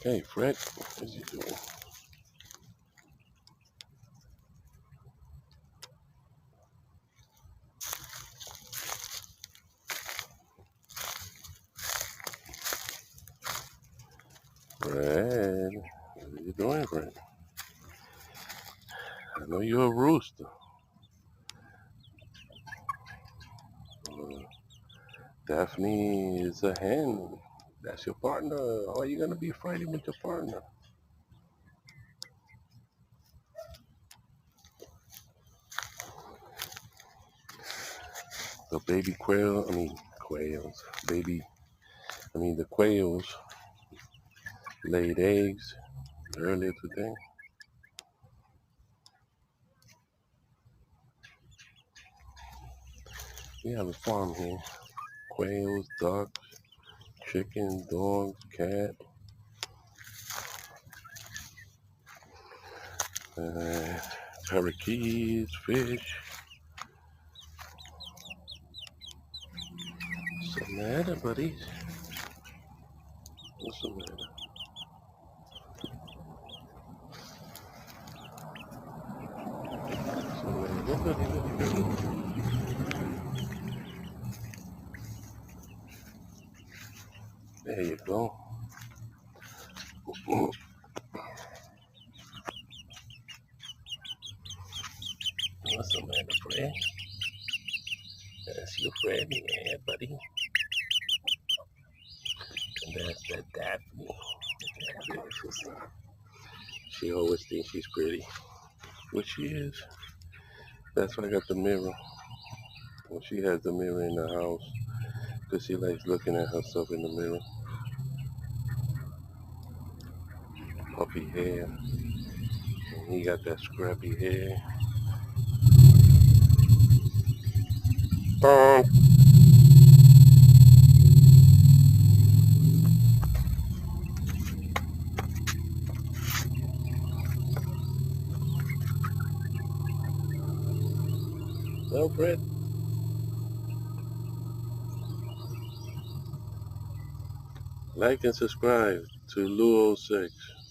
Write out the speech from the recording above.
Hey, Fred, what's he doing? Fred, what are you doing, Fred? I know you're a rooster. Uh, Daphne is a hen. That's your partner. How are you gonna be fighting with your partner? The baby quail, quails. The quails laid eggs earlier today. We have a farm here. Quails, ducks, chickens, dogs, cat, uh, parakeets, fish. What's the matter, buddies? What's the matter? What's the matter? There you go. What's the matter, Fred? That's your friend, yeah, buddy. And that's that Daphne. She always thinks she's pretty, which she is. That's why I got the mirror. Well, she has the mirror in the house because she likes looking at herself in the mirror. Puffy hair. And he got that scrappy hair. Well, Fred, like and subscribe to Luo 6.